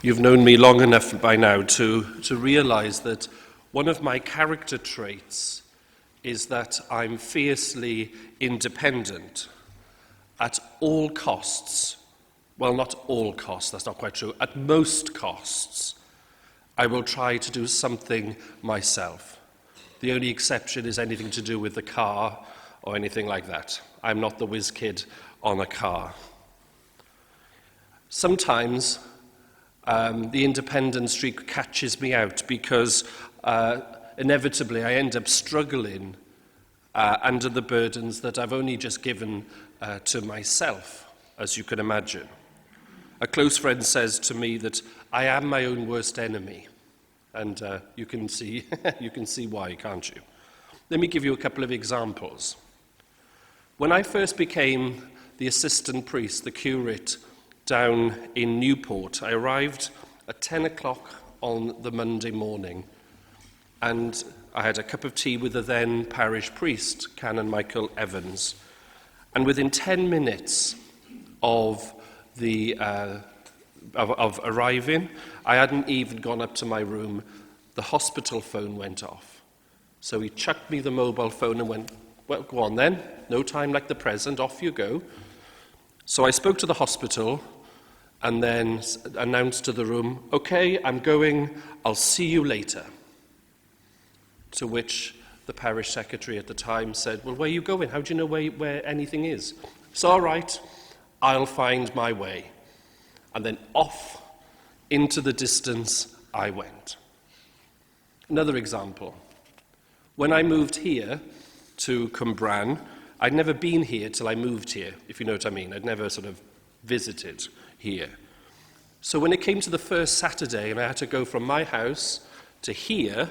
You've known me long enough by now to realize that one of my character traits is that I'm fiercely independent at all costs. Well, not all costs, that's not quite true. At most costs, I will try to do something myself. The only exception is anything to do with the car or anything like that. I'm not the whiz kid on a car. Sometimes the independent streak catches me out because inevitably I end up struggling under the burdens that I've only just given to myself, as you can imagine. A close friend says to me that I am my own worst enemy, and you can see why, can't you? Let me give you a couple of examples. When I first became the assistant priest, the curate, down in Newport, I arrived at 10 o'clock on the Monday morning, and I had a cup of tea with the then parish priest, Canon Michael Evans. And within 10 minutes of arriving, I hadn't even gone up to my room. The hospital phone went off. So he chucked me the mobile phone and went, "Well, go on then. No time like the present. Off you go." So I spoke to the hospital and then announced to the room, "Okay, I'm going. I'll see you later." To which the parish secretary at the time said, "Well, where are you going? How do you know where anything is?" "It's all right. I'll find my way." And then off into the distance I went. Another example. When I moved here to Cwmbran, I'd never been here till I moved here, if you know what I mean. I'd never sort of visited here. So when it came to the first Saturday and I had to go from my house to here,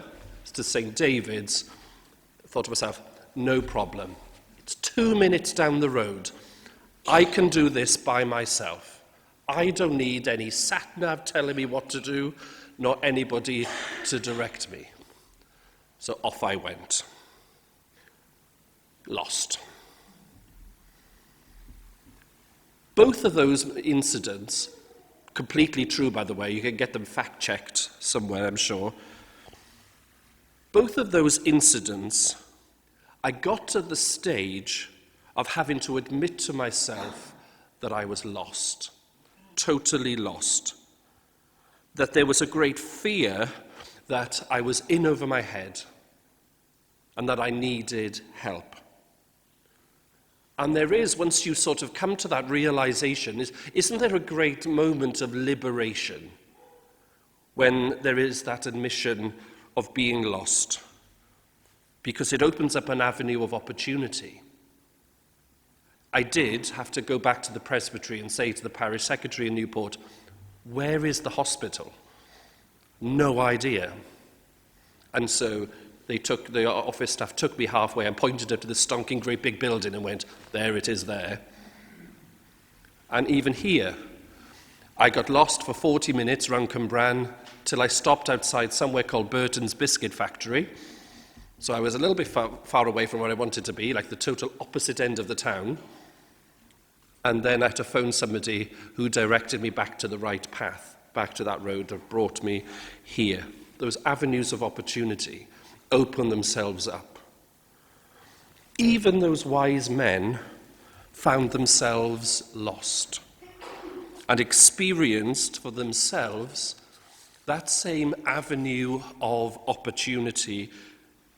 to St. David's, I thought to myself, no problem. It's 2 minutes down the road. I can do this by myself. I don't need any sat-nav telling me what to do, nor anybody to direct me. So off I went. Lost. Both of those incidents, completely true by the way, you can get them fact-checked somewhere, I'm sure. Both of those incidents, I got to the stage of having to admit to myself that I was lost, totally lost. That there was a great fear that I was in over my head and that I needed help. And there is, once you sort of come to that realization, isn't there a great moment of liberation when there is that admission of being lost? Because it opens up an avenue of opportunity. I did have to go back to the presbytery and say to the parish secretary in Newport, "Where is the hospital?" No idea. And so the office staff took me halfway and pointed up to the stonking great big building and went, "There it is there." And even here, I got lost for 40 minutes around Cwmbran till I stopped outside somewhere called Burton's Biscuit Factory. So I was a little bit far away from where I wanted to be, like the total opposite end of the town. And then I had to phone somebody who directed me back to the right path, back to that road that brought me here. Those avenues of opportunity open themselves up. Even those wise men found themselves lost and experienced for themselves that same avenue of opportunity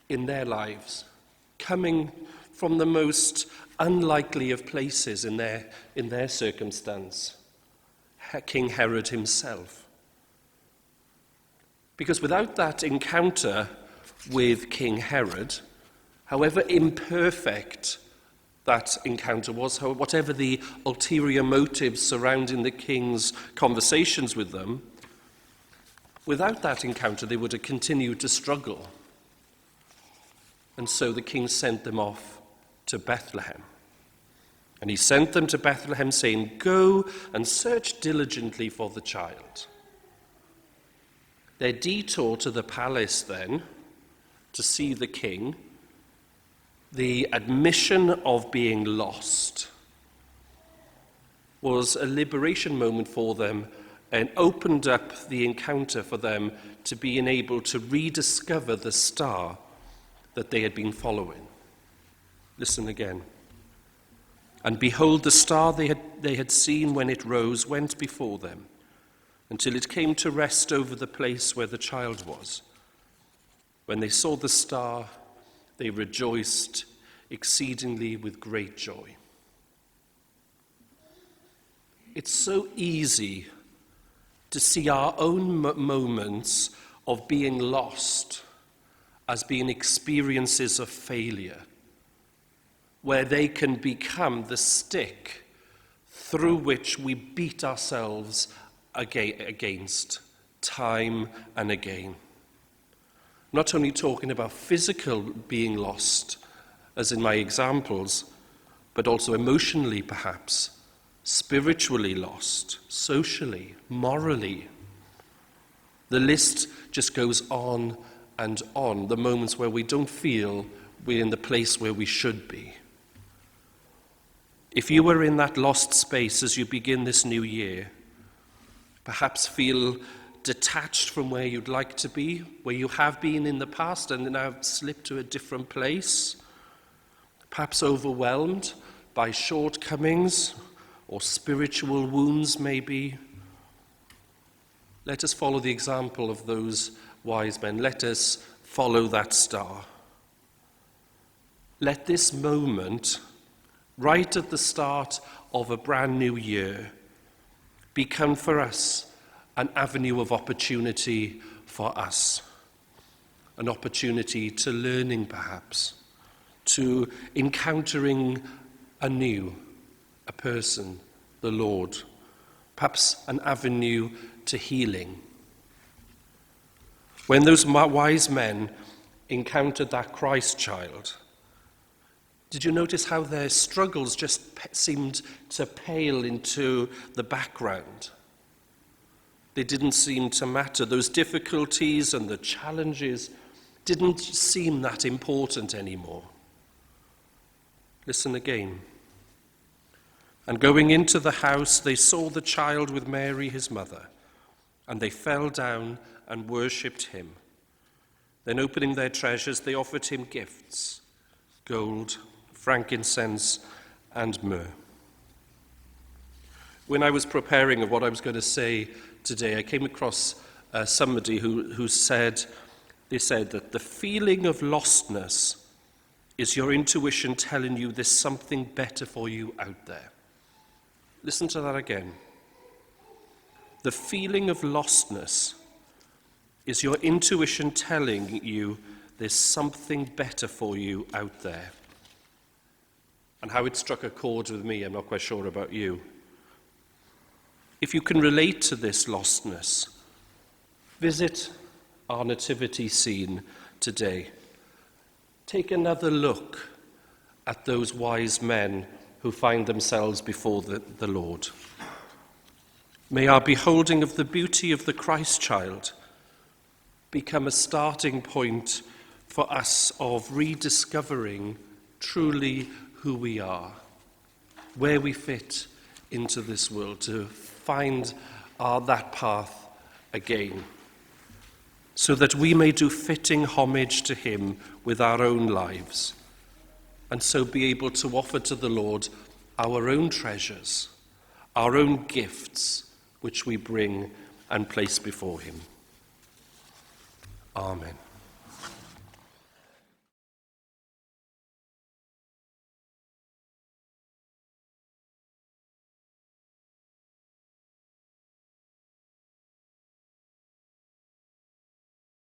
in their lives, coming from the most unlikely of places in their circumstance, King Herod himself. Because without that encounter with King Herod, however imperfect that encounter was, whatever the ulterior motives surrounding the king's conversations with them, without that encounter they would have continued to struggle. And so the king sent them off to Bethlehem. And he sent them to Bethlehem saying, "Go and search diligently for the child." Their detour to the palace then, to see the king, the admission of being lost, was a liberation moment for them and opened up the encounter for them to being able to rediscover the star that they had been following. Listen again. And behold, the star they had seen when it rose went before them, until it came to rest over the place where the child was. When they saw the star, they rejoiced exceedingly with great joy. It's so easy to see our own moments of being lost as being experiences of failure, where they can become the stick through which we beat ourselves against time and again. Not only talking about physical being lost, as in my examples, but also emotionally perhaps, spiritually lost, socially, morally. The list just goes on and on, the moments where we don't feel we're in the place where we should be. If you were in that lost space as you begin this new year, perhaps feel detached from where you'd like to be, where you have been in the past and now slipped to a different place, perhaps overwhelmed by shortcomings or spiritual wounds maybe, let us follow the example of those wise men. Let us follow that star. Let this moment, right at the start of a brand new year, become for us an avenue of opportunity for us, an opportunity to learning perhaps, to encountering anew a person, the Lord, perhaps an avenue to healing. When those wise men encountered that Christ child, did you notice how their struggles just seemed to pale into the background? They didn't seem to matter. Those difficulties and the challenges didn't seem that important anymore. Listen again. And going into the house, they saw the child with Mary, his mother, and they fell down and worshipped him. Then opening their treasures, they offered him gifts, gold, frankincense, and myrrh. When I was preparing of what I was going to say today, I came across somebody who said that the feeling of lostness is your intuition telling you there's something better for you out there. Listen to that again. The feeling of lostness is your intuition telling you there's something better for you out there. And how it struck a chord with me, I'm not quite sure about you. If you can relate to this lostness, visit our nativity scene today. Take another look at those wise men who find themselves before the Lord. May our beholding of the beauty of the Christ child become a starting point for us of rediscovering truly who we are, where we fit into this world, to find that path again, so that we may do fitting homage to him with our own lives, and so be able to offer to the Lord our own treasures, our own gifts, which we bring and place before him. Amen.